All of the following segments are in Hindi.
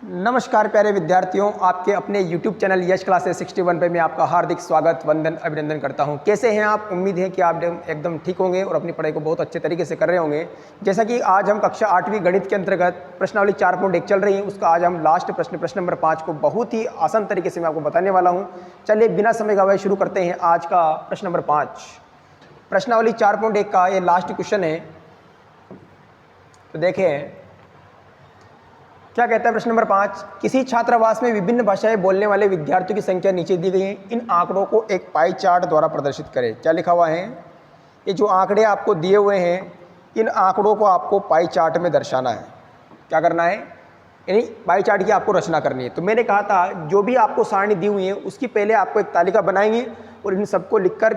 नमस्कार प्यारे विद्यार्थियों, आपके अपने YouTube चैनल यश क्लासेस 61 पे मैं आपका हार्दिक स्वागत वंदन अभिनंदन करता हूं। कैसे हैं आप? उम्मीद है कि आप एकदम ठीक होंगे और अपनी पढ़ाई को बहुत अच्छे तरीके से कर रहे होंगे। जैसा कि आज हम कक्षा 8वीं गणित के अंतर्गत प्रश्नावली 4.1 चल रही है, उसका आज हम लास्ट प्रश्न नंबर 5 को बहुत ही आसान तरीके से मैं आपको बताने वाला हूँ। चलिए बिना समय गवाए शुरू करते हैं आज का प्रश्न नंबर 5। प्रश्नावली 4.1 का ये लास्ट क्वेश्चन है। तो देखें क्या कहता है प्रश्न नंबर 5। किसी छात्रावास में विभिन्न भाषाएं बोलने वाले विद्यार्थियों की संख्या नीचे दी गई है। इन आंकड़ों को एक पाई चार्ट द्वारा प्रदर्शित करें। क्या लिखा हुआ है? ये जो आंकड़े आपको दिए हुए हैं, इन आंकड़ों को आपको पाई चार्ट में दर्शाना है। क्या करना है? यानी पाई चार्ट की आपको रचना करनी है। तो मैंने कहा था जो भी आपको सारणी दी हुई है उसकी पहले आपको एक तालिका बनाएंगे और इन सबको लिखकर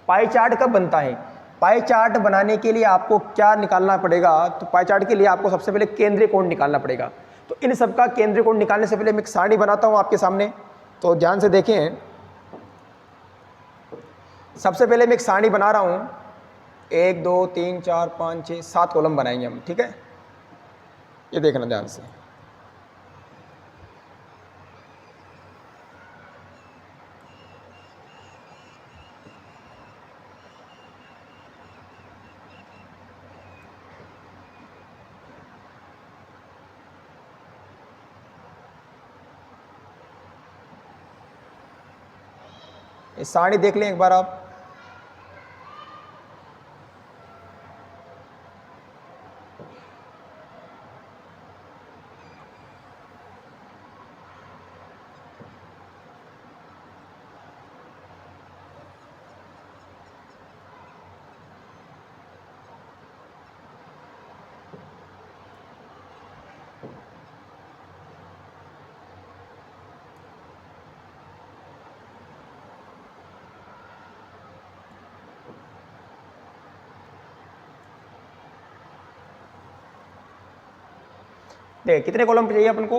पाई चार्ट कब बनता है, पाई चार्ट बनाने के लिए आपको क्या निकालना पड़ेगा? तो पाई चार्ट के लिए आपको सबसे पहले केंद्रीय कोण निकालना पड़ेगा। तो इन सब का केंद्रीय कोण निकालने से पहले मैं एक सारणी बनाता हूं आपके सामने, तो ध्यान से देखें। सबसे पहले मैं एक सारणी बना रहा हूं। 1 2 3 4 5 6 7 कॉलम बनाएंगे हम, ठीक है? ये देखना ध्यान से। ये सारणी देख लें एक बार आप। देखिए कितने कॉलम चाहिए अपन को?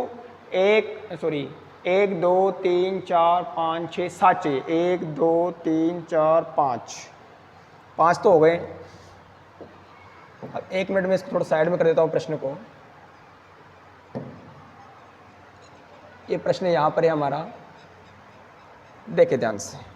1 2 3 4 5 6 7 चाहिए। 1 2 3 4 5 तो हो गए। अब 1 मिनट में इसको थोड़ा साइड में कर देता हूँ प्रश्न को। ये प्रश्न यहाँ पर है हमारा, देखे ध्यान से।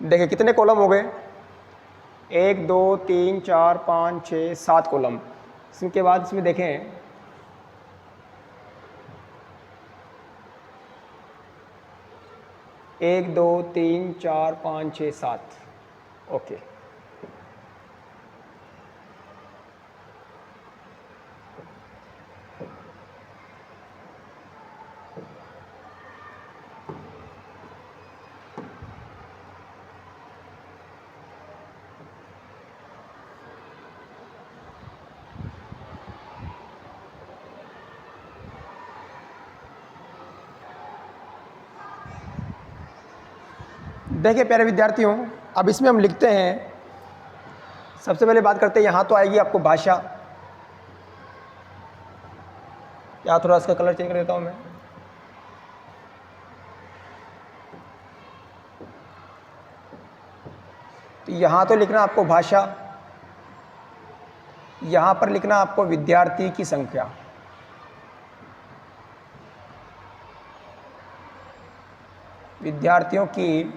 देखिए कितने कॉलम हो गए? 1 2 3 4 5 6 7 कॉलम। इसके बाद इसमें देखें एक दो तीन चार पाँच छः सात। ओके, देखिए प्यारे विद्यार्थियों, अब इसमें हम लिखते हैं। सबसे पहले बात करते हैं, यहाँ तो आएगी आपको भाषा। यहाँ थोड़ा इसका कलर चेंज कर देता हूँ मैं। तो यहाँ तो लिखना आपको भाषा, यहाँ पर लिखना आपको विद्यार्थी की संख्या। विद्यार्थियों की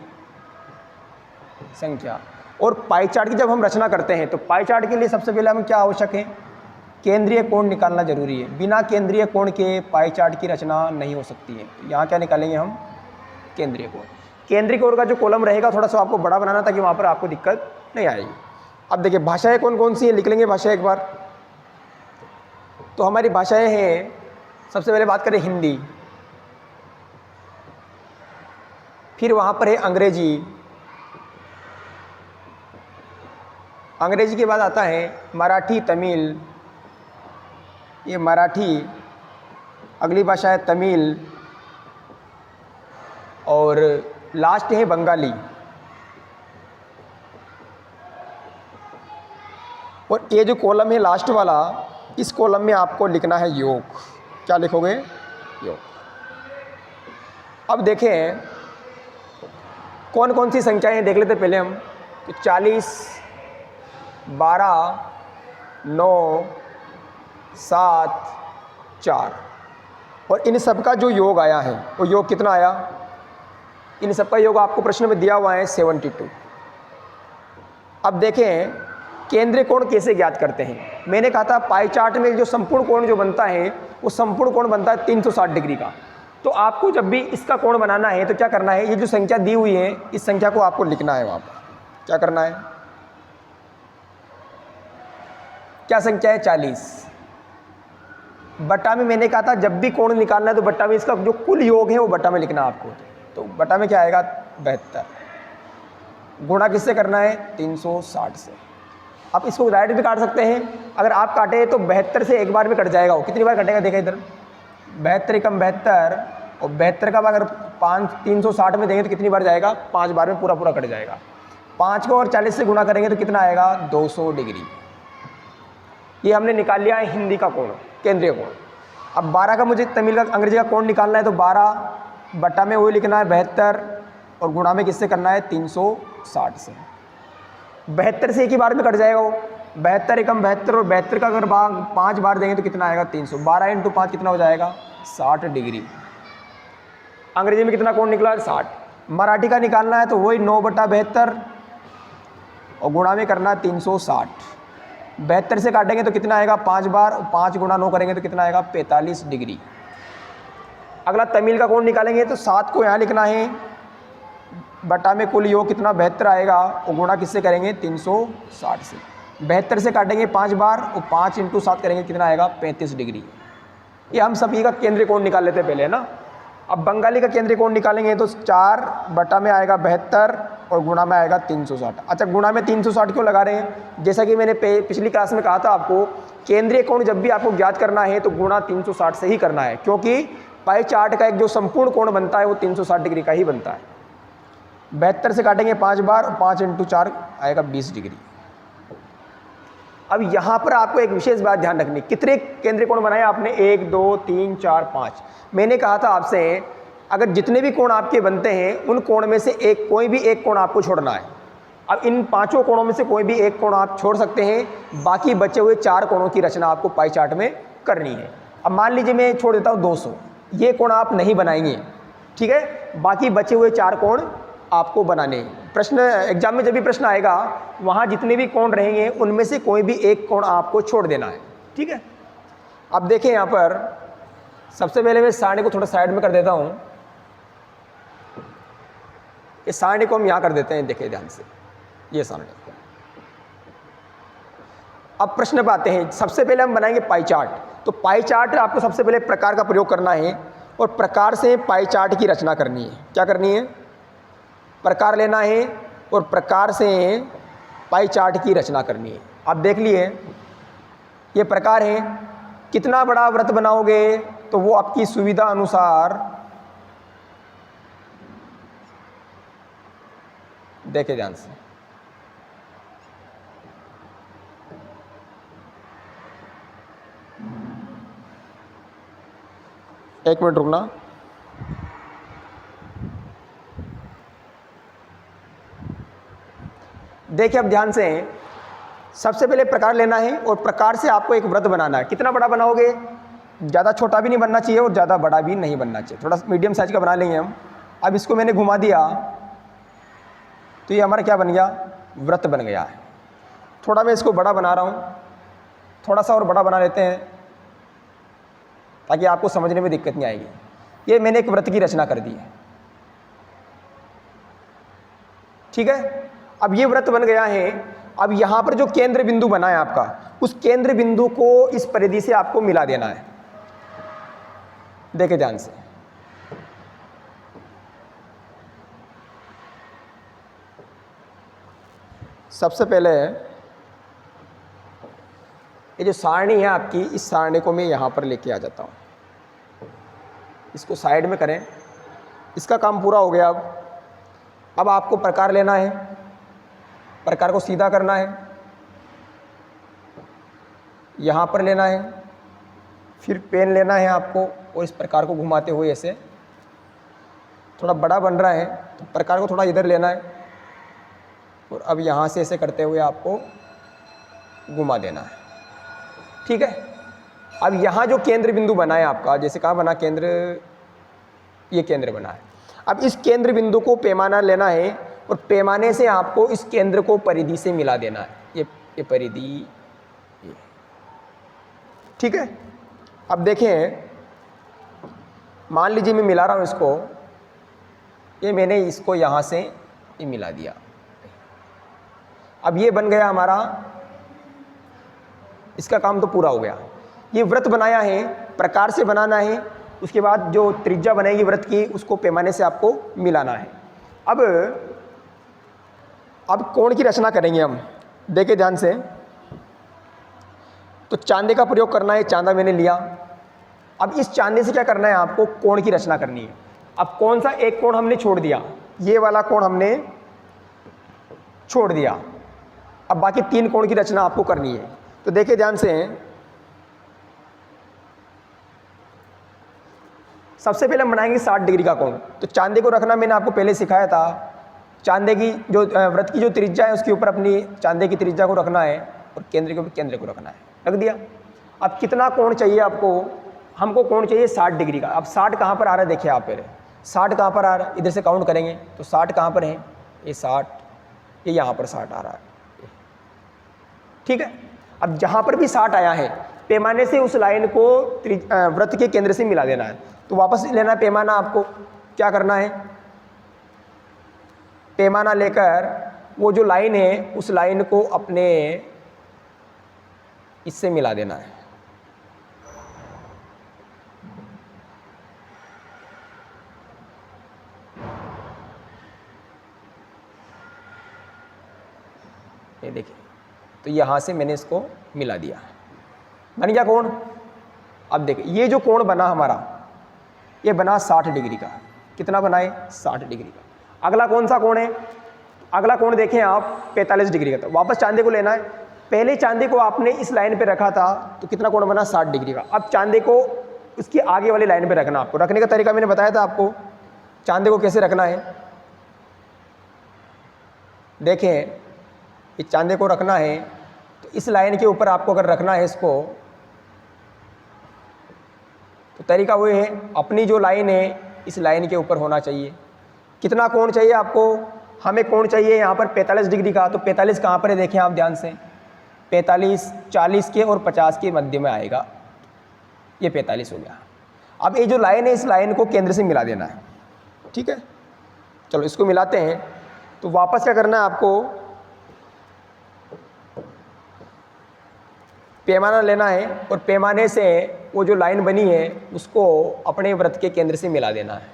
संख्या। और पाई चार्ट की जब हम रचना करते हैं तो पाई चार्ट के लिए सबसे पहले हमें क्या आवश्यक है? केंद्रीय कोण निकालना जरूरी है। बिना केंद्रीय कोण के पाई चार्ट की रचना नहीं हो सकती है। तो यहाँ क्या निकालेंगे हम? केंद्रीय कोण। केंद्रीय कोण का जो कॉलम रहेगा थोड़ा सा आपको बड़ा बनाना ताकि वहाँ पर आपको दिक्कत नहीं आएगी। अब देखिए भाषाएं कौन कौन सी हैं, लिख लेंगे भाषा एक बार। तो हमारी भाषाएं हैं, सबसे पहले बात करें हिंदी, फिर वहाँ पर है अंग्रेजी, अंग्रेजी के बाद आता है मराठी तमिल, ये मराठी अगली भाषा है तमिल और लास्ट है बंगाली। और ये जो कॉलम है लास्ट वाला, इस कॉलम में आपको लिखना है योग। क्या लिखोगे? योग। अब देखें कौन कौन सी संख्याएं हैं, देख लेते पहले हम। तो 40, 12, 9, 7, 4 और इन सब का जो योग आया है वो योग कितना आया? इन सब का योग आपको प्रश्न में दिया हुआ है 72। अब देखें केंद्रीय कोण कैसे ज्ञात करते हैं। मैंने कहा था पाई चार्ट में जो संपूर्ण कोण जो बनता है वो संपूर्ण कोण बनता है 360 डिग्री का। तो आपको जब भी इसका कोण बनाना है तो क्या करना है, ये जो संख्या दी हुई है इस संख्या को आपको लिखना है वहाँ पर। क्या करना है? क्या संख्या है? 40 बट्टा में। मैंने कहा था जब भी कोण निकालना है तो बट्टा में इसका जो कुल योग है वो बट्टा में लिखना है आपको। तो बट्टा में क्या आएगा? 72। गुणा किससे करना है? 360 से। आप इसको डायरेक्ट भी काट सकते हैं। अगर आप काटे तो 72 से एक बार में कट जाएगा। वो कितनी बार कटेगा देखा इधर, 72 कम 72 और 72 का अगर 360 में देंगे तो कितनी बार जाएगा? 5 बार में पूरा पूरा कट जाएगा। 5 को और 40 से गुणा करेंगे तो कितना आएगा? 200 डिग्री। ये हमने निकाल लिया है हिंदी का कोण, केंद्रीय कोण। अब 12 का मुझे तमिल का अंग्रेजी का कोण निकालना है तो 12 बट्टा में वही लिखना है 72 और गुणा में किससे करना है? 360 से। 72 से एक ही बार में कट जाएगा वो। 72 एकम 72 और 72 का अगर 5 बार देंगे तो कितना आएगा? 300। 12 इंटू 5 कितना हो जाएगा? 60 डिग्री। अंग्रेजी में कितना कोण निकला? 60। मराठी का निकालना है तो वही 9/72 और गुणा में करना है 360। 72 से काटेंगे तो कितना आएगा? 5 बार और 5 गुणा 9 करेंगे तो कितना आएगा? 45 डिग्री। अगला तमिल का कोण निकालेंगे तो 7 को यहाँ लिखना है, बटा में कुल योग कितना? 72 आएगा और गुणा किससे करेंगे? 360 से। 72 से काटेंगे 5 बार और 5 इंटू 7 करेंगे कितना आएगा? 35 डिग्री। ये हम सभी का केंद्रीय कोण निकाल लेते हैं पहले, है ना। अब बंगाली का केंद्रीय कोण निकालेंगे तो 4 बटा में आएगा 72 और गुणा में आएगा 360। अच्छा, गुणा में 360 क्यों लगा रहे हैं? जैसा कि मैंने पिछली क्लास में कहा था आपको, केंद्रीय कोण जब भी आपको ज्ञात करना है तो गुणा 360 से ही करना है, क्योंकि पाई चार्ट का एक जो संपूर्ण कोण बनता है वो 360 डिग्री का ही बनता है। 72 से काटेंगे 5 बार और 5 इंटू 4 आएगा 20 डिग्री। अब यहाँ पर आपको एक विशेष बात ध्यान रखनी, कितने केंद्रीय कोण बनाए आपने? 1 2 3 4 5। मैंने कहा था आपसे अगर जितने भी कोण आपके बनते हैं उन कोण में से कोई भी एक कोण आपको छोड़ना है। अब इन 5 कोणों में से कोई भी एक कोण आप छोड़ सकते हैं, बाकी बचे हुए 4 कोणों की रचना आपको पाई चार्ट में करनी है। अब मान लीजिए मैं छोड़ देता हूँ 200, ये कोण आप नहीं बनाएंगे, ठीक है। बाकी बचे हुए 4 कोण आपको बनाने हैं। प्रश्न एग्जाम में जब भी प्रश्न आएगा वहाँ जितने भी कोण रहेंगे उनमें से कोई भी एक कोण आपको छोड़ देना है, ठीक है। अब देखें यहाँ पर सबसे पहले मैं सारणी को थोड़ा साइड में कर देता हूँ। इस सारणी को हम यहाँ कर देते हैं, देखिए ध्यान से, ये सारणी। अब प्रश्न पे आते हैं। सबसे पहले हम बनाएंगे पाई चार्ट। तो पाई चार्ट आपको सबसे पहले प्रकार का प्रयोग करना है और प्रकार से पाई चार्ट की रचना करनी है। क्या करनी है? प्रकार लेना है और प्रकार से पाई चार्ट की रचना करनी है। आप देख लिए ये प्रकार है। कितना बड़ा वृत्त बनाओगे तो वो आपकी सुविधा अनुसार, देखे ध्यान से, एक मिनट रुकना। देखिए अब ध्यान से, सबसे पहले प्रकार लेना है और प्रकार से आपको एक वृत्त बनाना है। कितना बड़ा बनाओगे? ज़्यादा छोटा भी नहीं बनना चाहिए और ज़्यादा बड़ा भी नहीं बनना चाहिए, थोड़ा मीडियम साइज का बना लेंगे हम। अब इसको मैंने घुमा दिया तो ये हमारा क्या बन गया? वृत्त बन गया है। थोड़ा मैं इसको बड़ा बना रहा हूँ, थोड़ा सा और बड़ा बना लेते हैं ताकि आपको समझने में दिक्कत नहीं आएगी। ये मैंने एक वृत्त की रचना कर दी है, ठीक है। अब ये वृत्त बन गया है। अब यहाँ पर जो केंद्र बिंदु बना है आपका, उस केंद्र बिंदु को इस परिधि से आपको मिला देना है। देखे ध्यान से, सबसे पहले ये जो सारणी है आपकी, इस सारणी को मैं यहाँ पर लेके आ जाता हूँ। इसको साइड में करें। इसका काम पूरा हो गया। अब आपको प्रकार लेना है, प्रकार को सीधा करना है, यहाँ पर लेना है, फिर पेन लेना है आपको और इस प्रकार को घुमाते हुए ऐसे, थोड़ा बड़ा बन रहा है तो प्रकार को थोड़ा इधर लेना है और अब यहाँ से ऐसे करते हुए आपको घुमा देना है। ठीक है। अब यहाँ जो केंद्र बिंदु बना है आपका, जैसे कहाँ बना केंद्र, ये केंद्र बना है। अब इस केंद्र बिंदु को पैमाना लेना है और पैमाने से आपको इस केंद्र को परिधि से मिला देना है। ये परिधि, ये। ठीक है। अब देखें, मान लीजिए मैं मिला रहा हूँ इसको, ये मैंने इसको यहाँ से ये मिला दिया। अब ये बन गया हमारा, इसका काम तो पूरा हो गया। ये वृत्त बनाया है, प्रकार से बनाना है, उसके बाद जो त्रिज्या बनेगी वृत्त की उसको पैमाने से आपको मिलाना है। अब कोण की रचना करेंगे हम, देखिए ध्यान से। तो चांदे का प्रयोग करना है, चांदा मैंने लिया। अब इस चांदे से क्या करना है आपको, कोण की रचना करनी है। अब कौन सा एक कोण हमने छोड़ दिया, ये वाला कोण हमने छोड़ दिया। अब बाकी 3 कोण की रचना आपको करनी है। तो देखिए ध्यान से, सबसे पहले हम बनाएंगे 60 डिग्री का कोण। तो चांदे को रखना मैंने आपको पहले सिखाया था। चांदे की जो वृत्त की जो त्रिज्या है उसके ऊपर अपनी चांदे की त्रिज्या को रखना है और केंद्र के ऊपर केंद्र को रखना है। रख दिया। अब कितना कोण चाहिए आपको, हमको कोण चाहिए 60 डिग्री का। अब 60 कहाँ पर आ रहा है, देखिए आप पहले 60 कहाँ पर आ रहा है, इधर से काउंट करेंगे तो 60 कहाँ पर है, ये 60, ये यहाँ पर 60 आ रहा है। ठीक है। अब जहाँ पर भी 60 आया है, पैमाने से उस लाइन को वृत्त के केंद्र से मिला देना है। तो वापस लेना है पैमाना, आपको क्या करना है, पैमाना लेकर वो जो लाइन है उस लाइन को अपने इससे मिला देना है। ये देखिए, तो यहाँ से मैंने इसको मिला दिया, बन गया कोण। अब देखिए ये जो कोण बना हमारा, ये बना 60 डिग्री का। कितना बनाए, 60 डिग्री का। अगला कौन सा कोण है, अगला कोण देखें आप 45 डिग्री का। तो वापस चांदे को लेना है। पहले चांदे को आपने इस लाइन पे रखा था तो कितना कोण बना, 60 डिग्री का। अब चांदे को उसकी आगे वाली लाइन पे रखना। आपको रखने का तरीका मैंने बताया था आपको, चांदे को कैसे रखना है। देखें, इस चांदे को रखना है तो इस लाइन के ऊपर आपको अगर रखना है इसको, तो तरीका वो है, अपनी जो लाइन है इस लाइन के ऊपर होना चाहिए। कितना कोण चाहिए आपको, हमें कोण चाहिए यहाँ पर 45 डिग्री का। तो 45 कहाँ पर है, देखें आप ध्यान से, 45 40 के और 50 के मध्य में आएगा। ये 45 हो गया। अब ये जो लाइन है इस लाइन को केंद्र से मिला देना है। ठीक है, चलो इसको मिलाते हैं। तो वापस क्या करना है आपको, पैमाना लेना है और पैमाने से वो जो लाइन बनी है उसको अपने वृत्त के केंद्र से मिला देना है।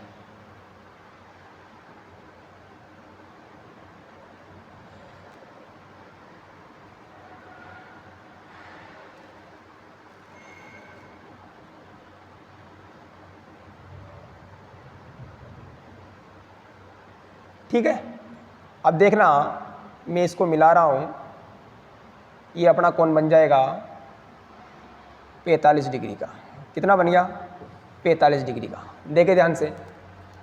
ठीक है। अब देखना, मैं इसको मिला रहा हूँ, ये अपना कोण बन जाएगा 45 डिग्री का। कितना बन गया, 45 डिग्री का। देखे ध्यान से,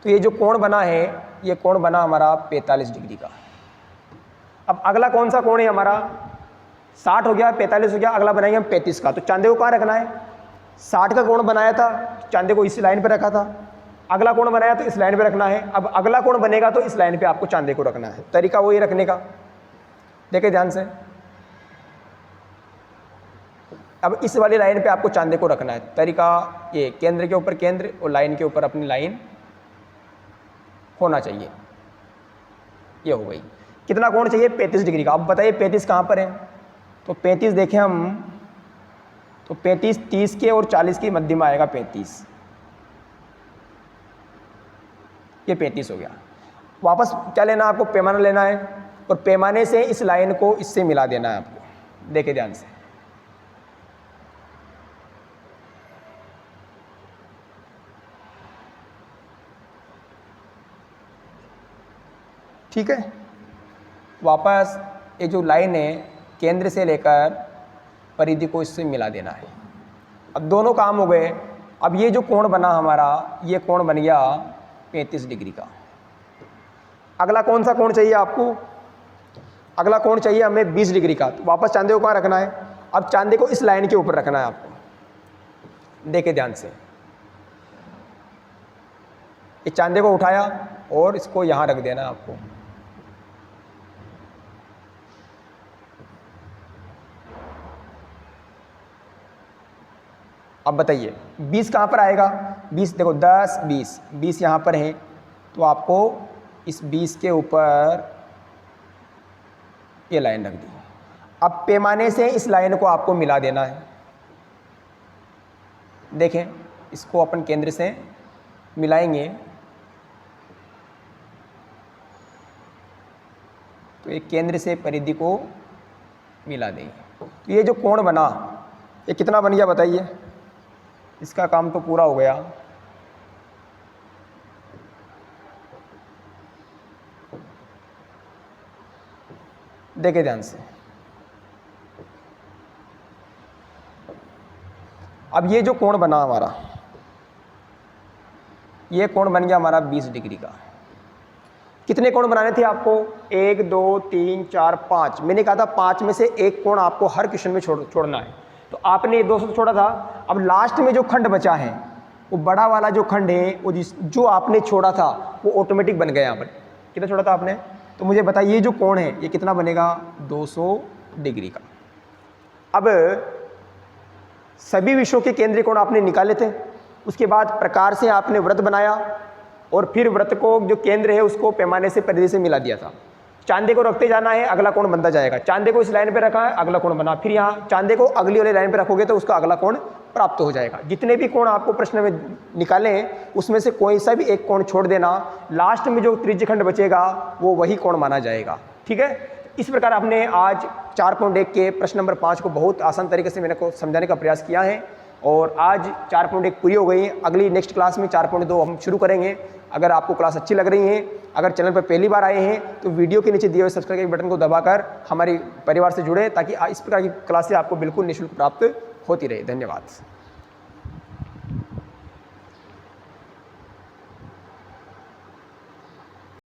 तो ये जो कोण बना है ये कोण बना हमारा 45 डिग्री का। अब अगला कौन सा कोण है हमारा, 60 हो गया, 45 हो गया, अगला बनाएंगे हम 35 का। तो चांदे को कहाँ रखना है, 60 का कोण बनाया था, चांदे को इस लाइन पर रखा था। अगला कोण बनाया तो इस लाइन पे रखना है। अब अगला कोण बनेगा तो इस लाइन पे आपको चांदे को रखना है। तरीका वही रखने का, देखे ध्यान से। अब इस वाली लाइन पे आपको चांदे को रखना है। तरीका ये, केंद्र के ऊपर केंद्र और लाइन के ऊपर अपनी लाइन होना चाहिए। ये हो गई। कितना कोण चाहिए, 35 डिग्री का। अब बताइए 35 कहाँ पर है, तो 35 देखें हम, तो 35 30 के और 40 के मध्य में आएगा 35। ये 35 हो गया। वापस क्या लेना आपको, पैमाना लेना है और पैमाने से इस लाइन को इससे मिला देना है आपको। देखे ध्यान से, ठीक है। वापस ये जो लाइन है केंद्र से लेकर परिधि को इससे मिला देना है। अब दोनों काम हो गए। अब ये जो कोण बना हमारा, ये कोण बन गया 35 डिग्री का। अगला कौन सा कोण चाहिए आपको? अगला कोण चाहिए हमें 20 डिग्री का। तो वापस चांदे को कहाँ रखना है? अब चांदे को इस लाइन के ऊपर रखना है आपको। देखे ध्यान से, इस चांदे को उठाया और इसको यहाँ रख देना है आपको। अब बताइए 20 कहाँ पर आएगा? 20 देखो 10 20 20 यहाँ पर है, तो आपको इस 20 के ऊपर ये लाइन रख दी। अब पैमाने से इस लाइन को आपको मिला देना है। देखें, इसको अपन केंद्र से मिलाएंगे तो एक केंद्र से परिधि को मिला देंगे। तो ये जो कोण बना, ये कितना बन गया बताइए? इसका काम तो पूरा हो गया। देखे ध्यान से, अब ये जो कोण बना हमारा, ये कोण बन गया हमारा 20 डिग्री का। कितने कोण बनाने थे आपको? 1 2 3 4 5। मैंने कहा था 5 में से एक कोण आपको हर क्वेश्चन में छोड़ना है। तो आपने 200 छोड़ा था। अब लास्ट में जो खंड बचा है, वो बड़ा वाला जो खंड है, वो जो आपने छोड़ा था वो ऑटोमेटिक बन गया। यहाँ पर कितना छोड़ा था आपने? तो मुझे बताइए ये जो कोण है ये कितना बनेगा? 200 डिग्री का। अब सभी विषयों के केंद्रीय कोण आपने निकाले थे। उसके बाद प्रकार से आपने वृत्त बनाया और फिर वृत्त को जो केंद्र है उसको पैमाने से परिधि से मिला दिया था। चांदे को रखते जाना है, अगला कोण बनता जाएगा। चांदे को इस लाइन पे रखा है, अगला कोण बना। फिर यहाँ चांदे को अगली वाली लाइन पे रखोगे तो उसका अगला कोण प्राप्त हो जाएगा। जितने भी कोण आपको प्रश्न में निकाले हैं उसमें से कोई सा भी एक कोण छोड़ देना, लास्ट में जो त्रिज्यखंड बचेगा वो वही कोण माना जाएगा। ठीक है। इस प्रकार आपने आज 4.1 के प्रश्न नंबर 5 को बहुत आसान तरीके से मैंने को समझाने का प्रयास किया है और आज 4.1 पूरी हो गई। अगली नेक्स्ट क्लास में 4.2 हम शुरू करेंगे। अगर आपको क्लास अच्छी लग रही है, अगर चैनल पर पहली बार आए हैं तो वीडियो के नीचे दिए हुए सब्सक्राइब के बटन को दबाकर हमारे परिवार से जुड़े, ताकि इस प्रकार की क्लासें आपको बिल्कुल निःशुल्क प्राप्त होती रहे। धन्यवाद।